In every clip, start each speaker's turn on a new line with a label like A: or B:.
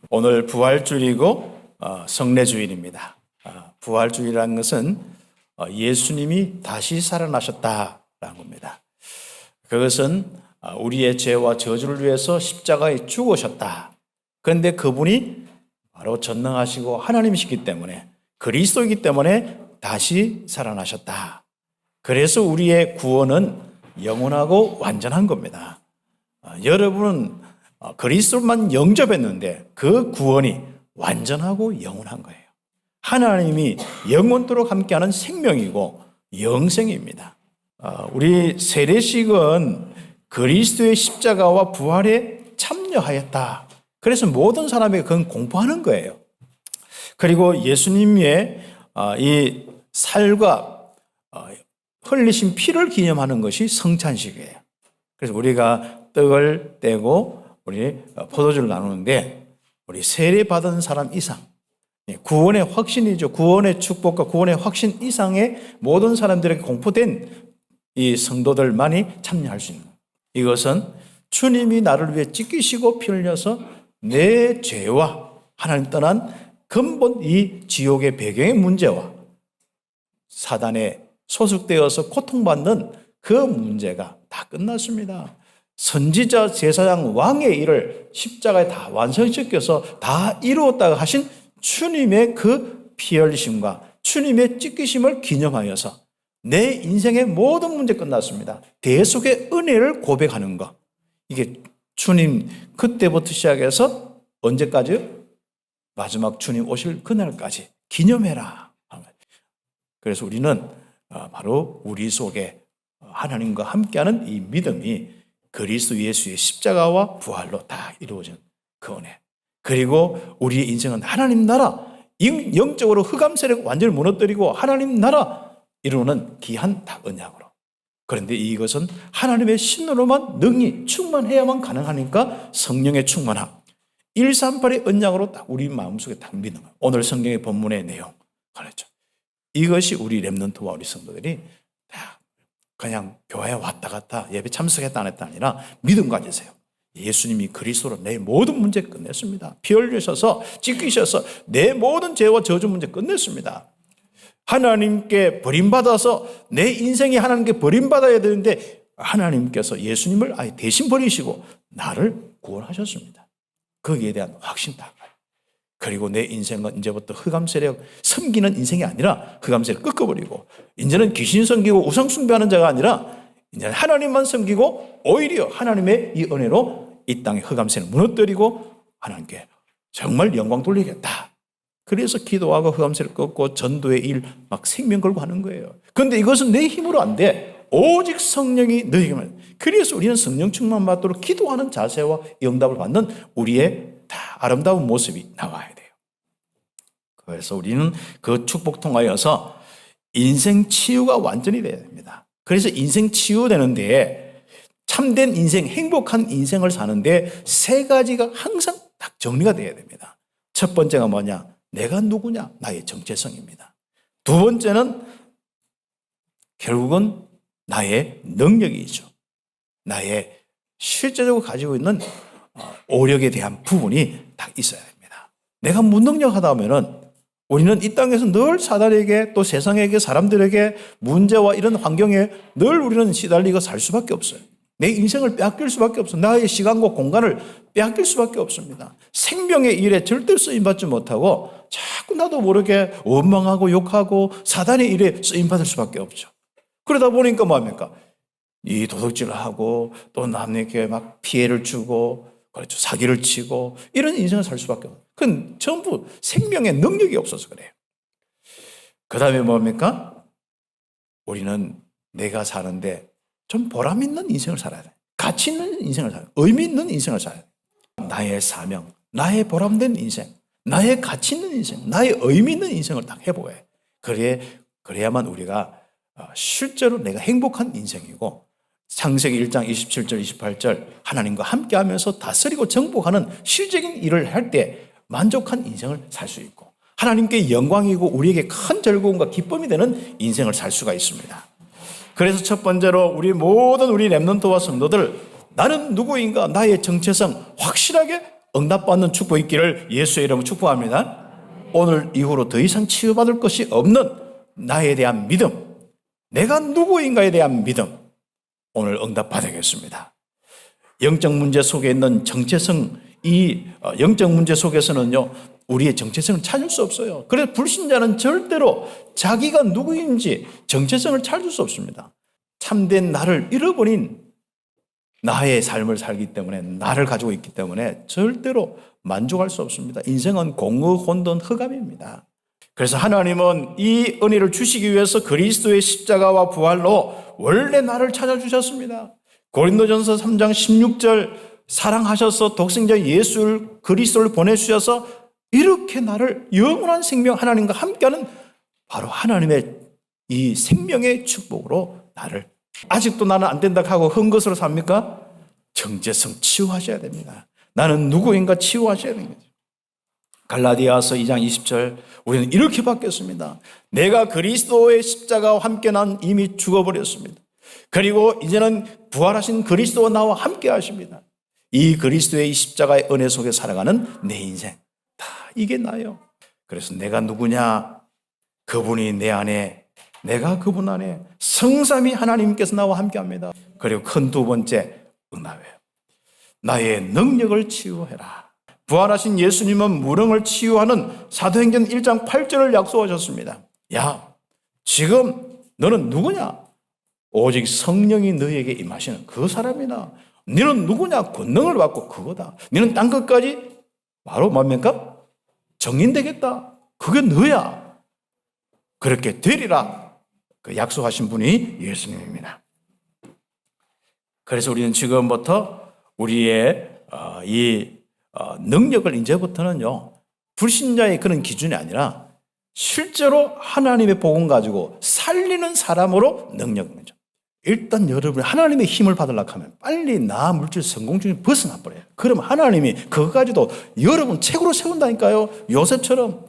A: 오늘 부활주일이고 성례주일입니다. 부활주일이라는 것은 예수님이 다시 살아나셨다라는 겁니다. 그것은 우리의 죄와 저주를 위해서 십자가에 죽으셨다. 그런데 그분이 바로 전능하시고 하나님이시기 때문에, 그리스도이기 때문에 다시 살아나셨다. 그래서 우리의 구원은 영원하고 완전한 겁니다. 여러분은 그리스도만 영접했는데 그 구원이 완전하고 영원한 거예요. 하나님이 영원토록 함께하는 생명이고 영생입니다. 우리 세례식은 그리스도의 십자가와 부활에 참여하였다. 그래서 모든 사람에게 그건 공포하는 거예요. 그리고 예수님의 이 살과 흘리신 피를 기념하는 것이 성찬식이에요. 그래서 우리가 떡을 떼고 우리 포도주를 나누는데, 우리 세례받은 사람 이상, 구원의 확신이죠. 구원의 축복과 구원의 확신 이상의 모든 사람들에게 공포된 이 성도들만이 참여할 수 있는, 이것은 주님이 나를 위해 찢기시고 피 흘려서 내 죄와 하나님 떠난 근본 이 지옥의 배경의 문제와 사단에 소속되어서 고통받는 그 문제가 다 끝났습니다. 선지자, 제사장, 왕의 일을 십자가에 다 완성시켜서 다 이루었다고 하신 주님의 그 피 흘리심과 주님의 찢기심을 기념하여서 내 인생의 모든 문제 끝났습니다. 대속의 은혜를 고백하는 것, 이게 주님 그때부터 시작해서 언제까지요? 마지막 주님 오실 그날까지 기념해라. 그래서 우리는 바로 우리 속에 하나님과 함께하는 이 믿음이 그리스도 예수의 십자가와 부활로 다 이루어진 그 은혜, 그리고 우리의 인생은 하나님 나라, 영적으로 흑암 세력 완전히 무너뜨리고 하나님 나라 이루는 귀한 다 언약으로. 그런데 이것은 하나님의 신으로만 능히 충만해야만 가능하니까 성령의 충만함, 138의 언약으로 딱 우리 마음속에 딱 믿는 거예요. 오늘 성경의 본문의 내용 그렇죠. 이것이 우리 렘넌트와 우리 성도들이 다 그냥 교회에 왔다 갔다 예배 참석했다 안 했다 아니라 믿음 가지세요. 예수님이 그리스도로 내 모든 문제 끝냈습니다. 피 흘리셔서 찢기셔서 내 모든 죄와 저주 문제 끝냈습니다. 하나님께 버림받아서 내 인생이 하나님께 버림받아야 되는데 하나님께서 예수님을 아예 대신 버리시고 나를 구원하셨습니다. 거기에 대한 확신다. 그리고 내 인생은 이제부터 흑암 세력 섬기는 인생이 아니라 흑암 세력 꺾어버리고, 이제는 귀신 섬기고 우상 숭배하는 자가 아니라 이제는 하나님만 섬기고 오히려 하나님의 이 은혜로 이 땅의 흑암 세력을 무너뜨리고 하나님께 정말 영광 돌리겠다. 그래서 기도하고 흑암 세력 꺾고 전도의 일 막 생명 걸고 하는 거예요. 그런데 이것은 내 힘으로 안 돼. 오직 성령이 너에게만. 그래서 우리는 성령 충만 받도록 기도하는 자세와 응답을 받는 우리의 다 아름다운 모습이 나와야 돼요. 그래서 우리는 그 축복 통하여서 인생 치유가 완전히 돼야 됩니다. 그래서 인생 치유되는데, 참된 인생, 행복한 인생을 사는데 세 가지가 항상 딱 정리가 돼야 됩니다. 첫 번째가 뭐냐? 내가 누구냐? 나의 정체성입니다. 두 번째는 결국은 나의 능력이죠. 나의 실제적으로 가지고 있는 오력에 대한 부분이 딱 있어야 됩니다. 내가 무능력하다 하면은 우리는 이 땅에서 늘 사단에게 또 세상에게 사람들에게 문제와 이런 환경에 늘 우리는 시달리고 살 수밖에 없어요. 내 인생을 빼앗길 수밖에 없어요. 나의 시간과 공간을 빼앗길 수밖에 없습니다. 생명의 일에 절대 쓰임받지 못하고 자꾸 나도 모르게 원망하고 욕하고 사단의 일에 쓰임받을 수밖에 없죠. 그러다 보니까 뭐합니까? 이 도둑질을 하고 또 남에게 막 피해를 주고 그렇죠. 사기를 치고 이런 인생을 살 수밖에 없어요. 그건 전부 생명의 능력이 없어서 그래요. 그 다음에 뭡니까? 우리는 내가 사는데 좀 보람 있는 인생을 살아야 돼. 가치 있는 인생을 살아야 돼. 의미 있는 인생을 살아야 돼. 나의 사명, 나의 보람된 인생, 나의 가치 있는 인생, 나의 의미 있는 인생을 딱 해보아야 해. 그래야만 우리가 실제로 내가 행복한 인생이고, 창세기 1장 27절 28절 하나님과 함께하면서 다스리고 정복하는 실적인 일을 할 때 만족한 인생을 살 수 있고, 하나님께 영광이고 우리에게 큰 즐거움과 기쁨이 되는 인생을 살 수가 있습니다. 그래서 첫 번째로 우리 모든 우리 렘넌트와 성도들, 나는 누구인가, 나의 정체성 확실하게 응답받는 축복이 있기를 예수의 이름으로 축복합니다. 오늘 이후로 더 이상 치유받을 것이 없는 나에 대한 믿음, 내가 누구인가에 대한 믿음, 오늘 응답받아야겠습니다. 영적 문제 속에 있는 정체성, 이 영적 문제 속에서는요, 우리의 정체성을 찾을 수 없어요. 그래서 불신자는 절대로 자기가 누구인지 정체성을 찾을 수 없습니다. 참된 나를 잃어버린 나의 삶을 살기 때문에, 나를 가지고 있기 때문에 절대로 만족할 수 없습니다. 인생은 공허, 혼돈, 흑암입니다. 그래서 하나님은 이 은혜를 주시기 위해서 그리스도의 십자가와 부활로 원래 나를 찾아주셨습니다. 고린도전서 3장 16절 사랑하셔서 독생자 예수를 그리스도를 보내주셔서 이렇게 나를 영원한 생명 하나님과 함께하는 바로 하나님의 이 생명의 축복으로 나를, 아직도 나는 안 된다 하고 hơn 것으로 삽니까? 정체성 치유하셔야 됩니다. 나는 누구인가 치유하셔야 되는 거죠. 갈라디아서 2장 20절 우리는 이렇게 바뀌었습니다. 내가 그리스도의 십자가와 함께 난 이미 죽어버렸습니다. 그리고 이제는 부활하신 그리스도와 나와 함께 하십니다. 이 그리스도의 십자가의 은혜 속에 살아가는 내 인생, 다 이게 나예요. 그래서 내가 누구냐? 그분이 내 안에, 내가 그분 안에, 성삼위 하나님께서 나와 함께 합니다. 그리고 큰 두 번째 응답이에요. 나의 능력을 치유해라. 부활하신 예수님은 무능을 치유하는 사도행전 1장 8절을 약속하셨습니다. 야, 지금 너는 누구냐? 오직 성령이 너에게 임하시는 그 사람이다. 너는 누구냐? 권능을 받고 그거다. 너는 땅 끝까지 바로 뭡니까? 정인되겠다. 그게 너야. 그렇게 되리라. 그 약속하신 분이 예수님입니다. 그래서 우리는 지금부터 우리의 능력을 이제부터는요, 불신자의 그런 기준이 아니라 실제로 하나님의 복음 가지고 살리는 사람으로 능력인 거죠. 일단 여러분이 하나님의 힘을 받으려고 하면 빨리 나 물질 성공 중에 벗어나 버려요. 그러면 하나님이 그거 가지고 여러분 최고로 세운다니까요. 요셉처럼.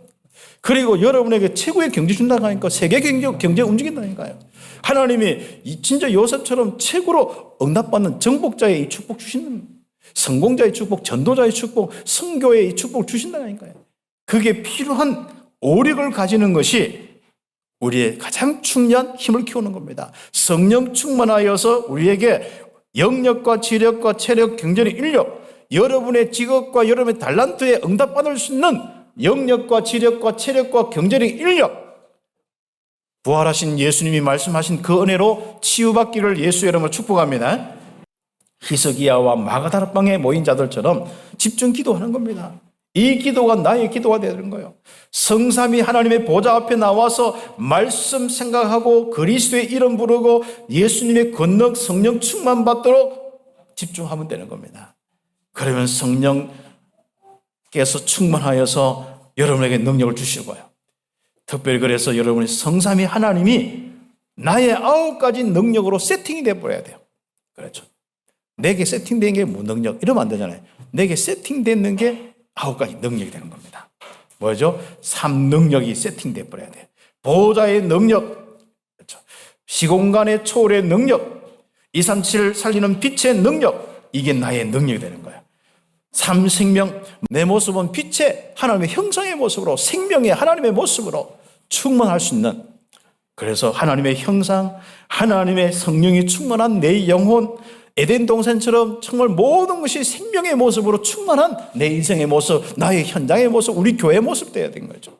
A: 그리고 여러분에게 최고의 경제 준다고 하니까 세계 경제 움직인다니까요. 하나님이 진짜 요셉처럼 최고로 응답받는 정복자의 이 축복 주시는, 성공자의 축복, 전도자의 축복, 선교의 이 축복을 주신다니까요. 그게 필요한 오력을 가지는 것이 우리의 가장 중요한 힘을 키우는 겁니다. 성령 충만하여서 우리에게 영역과 지력과 체력, 경제력, 인력, 여러분의 직업과 여러분의 달란트에 응답받을 수 있는 영역과 지력과 체력과 경제력, 인력, 부활하신 예수님이 말씀하신 그 은혜로 치유받기를 예수의 이름으로 축복합니다. 히스기야와 마가다락방에 모인 자들처럼 집중 기도하는 겁니다. 이 기도가 나의 기도가 되는 거예요. 성삼위 하나님의 보좌 앞에 나와서 말씀 생각하고 그리스도의 이름 부르고 예수님의 권능, 성령 충만 받도록 집중하면 되는 겁니다. 그러면 성령께서 충만하여서 여러분에게 능력을 주실 거예요. 특별히 그래서 여러분이 성삼위 하나님이 나의 9가지 능력으로 세팅이 되어버려야 돼요. 그렇죠. 내게 세팅된 게 무능력 이러면 안 되잖아요. 내게 세팅되는 게 9가지 능력이 되는 겁니다. 뭐죠? 3능력이 세팅돼 버려야 돼요. 보호자의 능력, 그렇죠. 시공간의 초월의 능력, 237 살리는 빛의 능력, 이게 나의 능력이 되는 거예요. 3생명, 내 모습은 빛의 하나님의 형상의 모습으로, 생명의 하나님의 모습으로 충만할 수 있는, 그래서 하나님의 형상, 하나님의 성령이 충만한 내 영혼, 에덴 동산처럼 정말 모든 것이 생명의 모습으로 충만한 내 인생의 모습, 나의 현장의 모습, 우리 교회의 모습 되어야 된 거죠.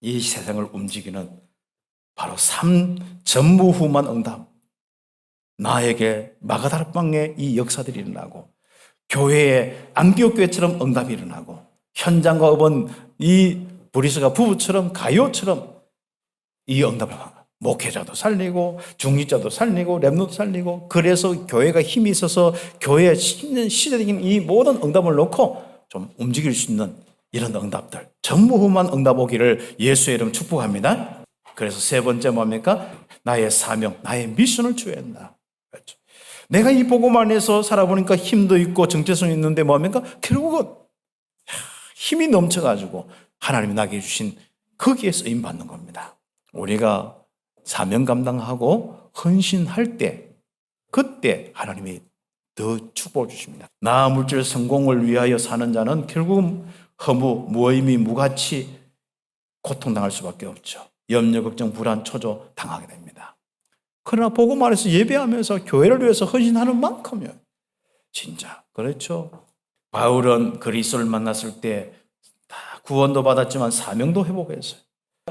A: 이 세상을 움직이는 바로 3 전무후무한 응답. 나에게 마가다락방에 이 역사들이 일어나고, 교회에 안디옥 교회처럼 응답이 일어나고, 현장과 업은 이 브리스가 부부처럼, 가요처럼 이 응답을 하고, 목회자도 살리고 중직자도 살리고 렘넌트도 살리고, 그래서 교회가 힘이 있어서 교회의 시대적인 이 모든 응답을 놓고 좀 움직일 수 있는 이런 응답들, 전무후무한 응답 오기를 예수의 이름 축복합니다. 그래서 세 번째 뭡니까? 나의 사명, 나의 미션을 주어야 한다. 그렇죠. 내가 이 복음 안에서 살아보니까 힘도 있고 정체성이 있는데 뭡니까? 결국은 힘이 넘쳐가지고 하나님이 나에게 주신 거기에 쓰임받는 겁니다. 우리가 사명 감당하고 헌신할 때, 그때 하나님이 더 축복을 주십니다. 나 물질 성공을 위하여 사는 자는 결국 허무, 무의미, 무가치 고통당할 수밖에 없죠. 염려, 걱정, 불안, 초조 당하게 됩니다. 그러나 복음 안에서 예배하면서 교회를 위해서 헌신하는 만큼은 진짜 그렇죠. 바울은 그리스도를 만났을 때 다 구원도 받았지만 사명도 회복했어요.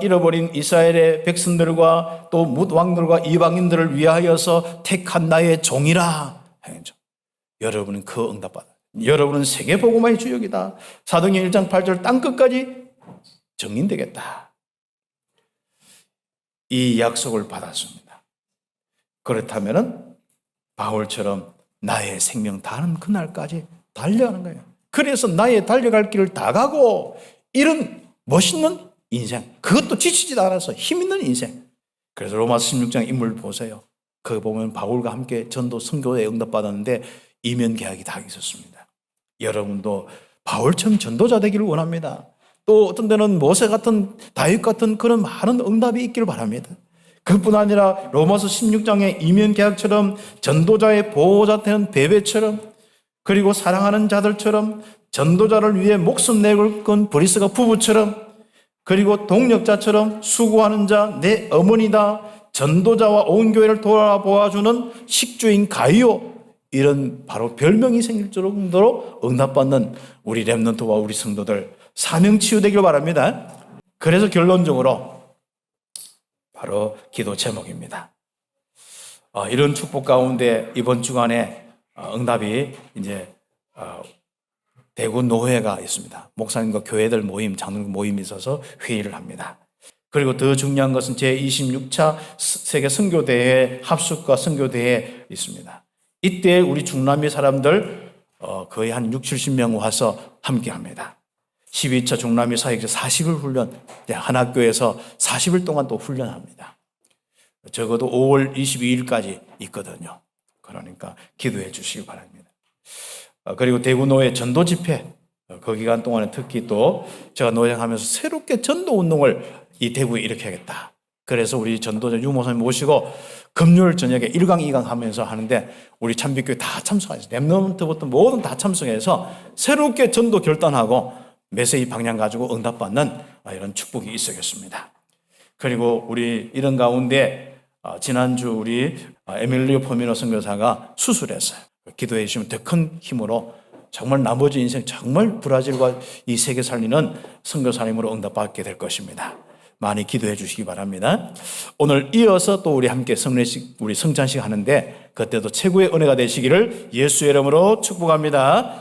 A: 잃어버린 이스라엘의 백성들과 또 뭇왕들과 이방인들을 위하여서 택한 나의 종이라 행했죠. 여러분은 그 응답받아요. 여러분은 세계 복음화의 주역이다. 사도행전 1장 8절 땅끝까지 증인되겠다. 이 약속을 받았습니다. 그렇다면 바울처럼 나의 생명 다하는 그날까지 달려가는 거예요. 그래서 나의 달려갈 길을 다 가고 이런 멋있는 인생, 그것도 지치지도 않아서 힘 있는 인생. 그래서 로마서 16장 인물 보세요. 거기 보면 바울과 함께 전도 선교에 응답받았는데 이면 계약이 다 있었습니다. 여러분도 바울처럼 전도자 되기를 원합니다. 또 어떤 데는 모세 같은 다윗 같은 그런 많은 응답이 있기를 바랍니다. 그뿐 아니라 로마서 16장의 이면 계약처럼 전도자의 보호자 되는 베베처럼 그리고 사랑하는 자들처럼 전도자를 위해 목숨 내걸 건 브리스가 부부처럼 그리고 동력자처럼 수고하는 자 내 어머니다 전도자와 온 교회를 돌아보아주는 식주인 가이오 이런 바로 별명이 생길 정도로 응답받는 우리 렘넌트와 우리 성도들 사명 치유되길 바랍니다. 그래서 결론적으로 바로 기도 제목입니다. 이런 축복 가운데 이번 주간에 응답이 이제 대구 노회가 있습니다. 목사님과 교회들 모임, 장로님 모임이 있어서 회의를 합니다. 그리고 더 중요한 것은 제26차 세계 선교대회 합숙과 선교대회 있습니다. 이때 우리 중남미 사람들 거의 한 60, 70명 와서 함께 합니다. 12차 중남미 사역자 40일 훈련, 한 학교에서 40일 동안 또 훈련합니다. 적어도 5월 22일까지 있거든요. 그러니까 기도해 주시기 바랍니다. 그리고 대구노회 전도 집회, 그 기간 동안에 특히 또 제가 노력하면서 새롭게 전도 운동을 이 대구에 일으켜야겠다. 그래서 우리 전도자 유모사님 모시고 금요일 저녁에 1강, 2강 하면서 하는데 우리 참빛교회 다 참석하셨어요. 렘넌트부터 모든 다 참석해서 새롭게 전도 결단하고 메시지 방향 가지고 응답받는 이런 축복이 있어야겠습니다. 그리고 우리 이런 가운데 지난주 우리 에밀리오 포미노 선교사가 수술했어요. 기도해 주시면 더 큰 힘으로 정말 나머지 인생 정말 브라질과 이 세계 살리는 선교사님으로 응답받게 될 것입니다. 많이 기도해 주시기 바랍니다. 오늘 이어서 또 우리 함께 성례식, 우리 성찬식 하는데 그때도 최고의 은혜가 되시기를 예수의 이름으로 축복합니다.